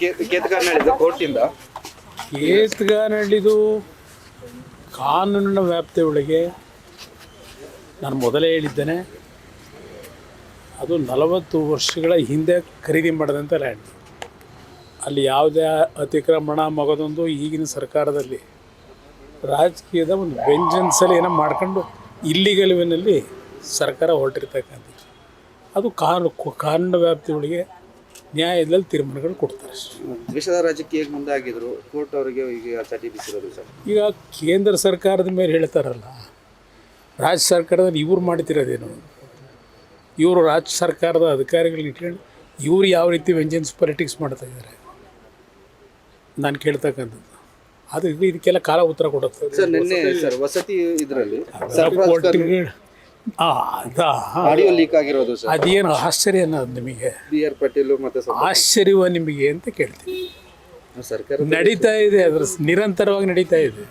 ಕೇತಗಾನಹಳ್ಳಿ ಕೋರ್ಟಿಂದ ಕೇತಗಾನಹಳ್ಳಿದು ಕಾನೂನಿನ ವ್ಯಾಪ್ತಿಯೊಳಗೆ ನಾನು ಮೊದಲೇ ಹೇಳಿದ್ದೇನೆ, ಅದು 40 ವರ್ಷಗಳ ಹಿಂದೆ ಖರೀದಿ ಮಾಡಿದಂಥ ಲ್ಯಾಂಡ್. ಅಲ್ಲಿ ಯಾವುದೇ ಅತಿಕ್ರಮಣ ಮಗದೊಂದು ಈಗಿನ ಸರ್ಕಾರದಲ್ಲಿ ರಾಜಕೀಯದ ಒಂದು ವೆಂಜನ್ಸಲ್ಲಿ ಏನೋ ಮಾಡ್ಕೊಂಡು ಇಲ್ಲಿಗಲ್ ವೇನಲ್ಲಿ ಸರ್ಕಾರ ಹೊರಟಿರ್ತಕ್ಕಂಥದ್ದು. ಅದು ಕಾನೂನಿನ ವ್ಯಾಪ್ತಿಯೊಳಗೆ ನ್ಯಾಯದಲ್ಲಿ ತೀರ್ಮಾನಗಳು ಕೊಡ್ತಾರೆ. ದ್ವೇಷದ ರಾಜಕೀಯಕ್ಕೆ ಮುಂದಾಗಿದ್ರು, ಕೋರ್ಟ್ ಅವರಿಗೆ ಈಗ ಚಟಿ ಬಿಸಿರೋದು ಸರ್. ಈಗ ಕೇಂದ್ರ ಸರ್ಕಾರದ ಮೇಲೆ ಹೇಳ್ತಾರಲ್ಲ, ರಾಜ್ಯ ಸರ್ಕಾರದಲ್ಲಿ ಇವ್ರು ಮಾಡ್ತಿರೋದೇನು? ಇವರು ರಾಜ್ಯ ಸರ್ಕಾರದ ಅಧಿಕಾರಿಗಳನ್ನ ಇಟ್ಕೊಂಡು ಇವ್ರು ಯಾವ ರೀತಿ ವೆಂಜನ್ಸ್ ಪಾಲಿಟಿಕ್ಸ್ ಮಾಡ್ತಾಯಿದ್ದಾರೆ ನಾನು ಕೇಳ್ತಕ್ಕಂಥದ್ದು. ಅದು ಇದಕ್ಕೆಲ್ಲ ಕಾಲ ಉತ್ತರ ಕೊಡುತ್ತೆ ಸರ್. ನಿನ್ನೆ ಸರ್ ವಸತಿ ಇದರಲ್ಲಿ ಆಡಿಯೋ ಲೀಕ್ ಆಗಿರೋದು ಸರ್, ಅದೇನು ಆಶ್ಚರ್ಯ ಅನ್ನೋದು ನಿಮಗೆ? BR ಪಾಟೀಲ್ ಮತ್ತೆ ಆಶ್ಚರ್ಯವ ನಿಮಗೆ ಅಂತ ಕೇಳ್ತೀನಿ. ಸರ್ಕಾರ ನಡೀತಾ ಇದೆ, ಅದ್ರ ನಿರಂತರವಾಗಿ ನಡೀತಾ ಇದೆ.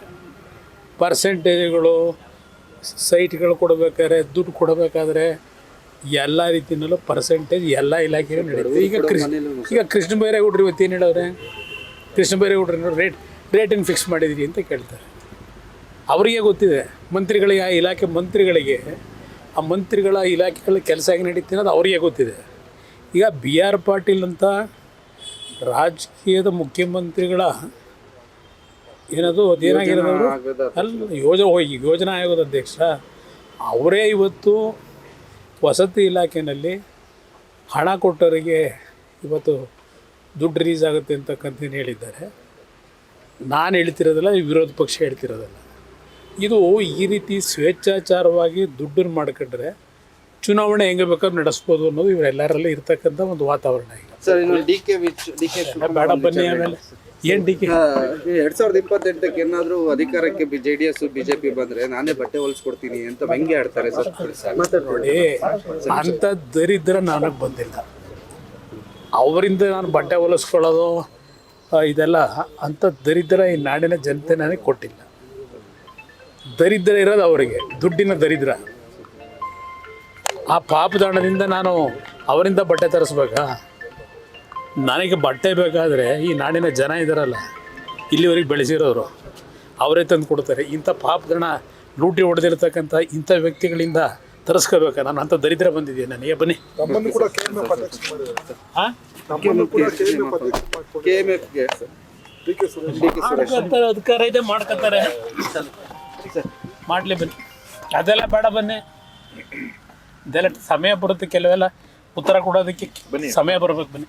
ಪರ್ಸೆಂಟೇಜ್ಗಳು ಸೈಟ್ಗಳು ಕೊಡಬೇಕಾದ್ರೆ, ದುಡ್ಡು ಕೊಡಬೇಕಾದ್ರೆ ಎಲ್ಲ ರೀತಿಯಲ್ಲೂ ಪರ್ಸೆಂಟೇಜ್ ಎಲ್ಲ ಇಲಾಖೆಯೂ ನಡೀತದೆ. ಈಗ ಕೃಷ್ಣ ಬೈರೇಗೌಡರು ಇವತ್ತೇನು ಹೇಳವ್ರೆ? ಕೃಷ್ಣ ಬೈರೇಗೌಡರು ರೇಟನ್ನು ಫಿಕ್ಸ್ ಮಾಡಿದಿರಿ ಅಂತ ಕೇಳ್ತಾರೆ. ಅವರಿಗೆ ಗೊತ್ತಿದೆ, ಮಂತ್ರಿಗಳಿಗೆ, ಆ ಇಲಾಖೆ ಮಂತ್ರಿಗಳಿಗೆ, ಆ ಮಂತ್ರಿಗಳ ಇಲಾಖೆಗಳ ಕೆಲಸ ಹೇಗೆ ನಡೀತೀನಿ ಅನ್ನೋದು ಅವರಿಗೆ ಗೊತ್ತಿದೆ. ಈಗ BR ಪಾಟೀಲ್ ಅಂತ ರಾಜಕೀಯದ ಮುಖ್ಯಮಂತ್ರಿಗಳ ಏನದು ಅದೇನಾಗಿರೋದು ಅಲ್ಲ, ಯೋಜನಾ ಆಯೋಗದ ಅಧ್ಯಕ್ಷ ಅವರೇ ಇವತ್ತು ವಸತಿ ಇಲಾಖೆಯಲ್ಲಿ ಹಣ ಕೊಟ್ಟವರಿಗೆ ಇವತ್ತು ದುಡ್ಡು ರಿಲೀಸ್ ಆಗುತ್ತೆ ಅಂತಕ್ಕಂಥದ್ದು ಹೇಳಿದ್ದಾರೆ. ನಾನು ಹೇಳ್ತಿರೋದಲ್ಲ, ವಿರೋಧ ಪಕ್ಷ ಹೇಳ್ತಿರೋದಲ್ಲ. ಇದು ಈ ರೀತಿ ಸ್ವೇಚ್ಛಾಚಾರವಾಗಿ ದುಡ್ಡನ್ನು ಮಾಡ್ಕೊಂಡ್ರೆ ಚುನಾವಣೆ ಹೆಂಗೆ ಬೇಕಾದ್ರೂ ನಡೆಸ್ಬೋದು ಅನ್ನೋದು ಇವರೆಲ್ಲರಲ್ಲೂ ಇರ್ತಕ್ಕಂಥ ಒಂದು ವಾತಾವರಣ. ಈಗ ಸರ್ ಇನ್ನು DK ಬೇಡ ಬನ್ನಿ. ಆಮೇಲೆ ಏನು DK 2028ಕ್ಕೆ ಏನಾದರೂ ಅಧಿಕಾರಕ್ಕೆ JDS BJP ಬಂದರೆ ನಾನೇ ಬಟ್ಟೆ ಹೊಲಿಸ್ಕೊಡ್ತೀನಿ ಅಂತ ವ್ಯಂಗ್ಯ ಆಡ್ತಾರೆ ಸರ್. ನೋಡಿ, ಅಂಥ ದರಿದ್ರ ನನಗೆ ಬಂದಿಲ್ಲ. ಅವರಿಂದ ನಾನು ಬಟ್ಟೆ ಹೊಲಿಸ್ಕೊಳ್ಳೋದು ಇದೆಲ್ಲ ಅಂಥ ದರಿದ್ರ ಈ ನಾಡಿನ ಜನತೆ ನನಗೆ ಕೊಟ್ಟಿಲ್ಲ. ದರಿದ್ರ ಇರೋದು ಅವರಿಗೆ, ದುಡ್ಡಿನ ದರಿದ್ರ. ಆ ಪಾಪದಾಣದಿಂದ ನಾನು ಅವರಿಂದ ಬಟ್ಟೆ ತರಿಸ್ಬೇಕಾ? ನನಗೆ ಬಟ್ಟೆ ಬೇಕಾದರೆ ಈ ನಾಡಿನ ಜನ ಇದ್ದಾರಲ್ಲ, ಇಲ್ಲಿವರೆಗೆ ಬೆಳೆಸಿರೋರು, ಅವರೇ ತಂದು ಕೊಡ್ತಾರೆ. ಇಂಥ ಪಾಪದಣ ಲೂಟಿ ಹೊಡೆದಿರ್ತಕ್ಕಂಥ ಇಂಥ ವ್ಯಕ್ತಿಗಳಿಂದ ತರಿಸ್ಕೋಬೇಕಾ? ನಾನು ಅಂಥ ದರಿದ್ರ ಬಂದಿದ್ದೀನಿ ನನಗೆ. ಬನ್ನಿ. ಹಾಂ, ಅಧಿಕಾರ ಇದೆ, ಮಾಡ್ಕೊತಾರೆ, ಮಾಡಲಿ ಬನ್ನಿ. ಅದೆಲ್ಲ ಬೇಡ ಬನ್ನಿ. ಇದೆಲ್ಲ ಸಮಯ ಬರುತ್ತೆ, ಕೆಲವೆಲ್ಲ ಉತ್ತರ ಕೊಡೋದಕ್ಕೆ ಸಮಯ ಬರ್ಬೇಕು. ಬನ್ನಿ.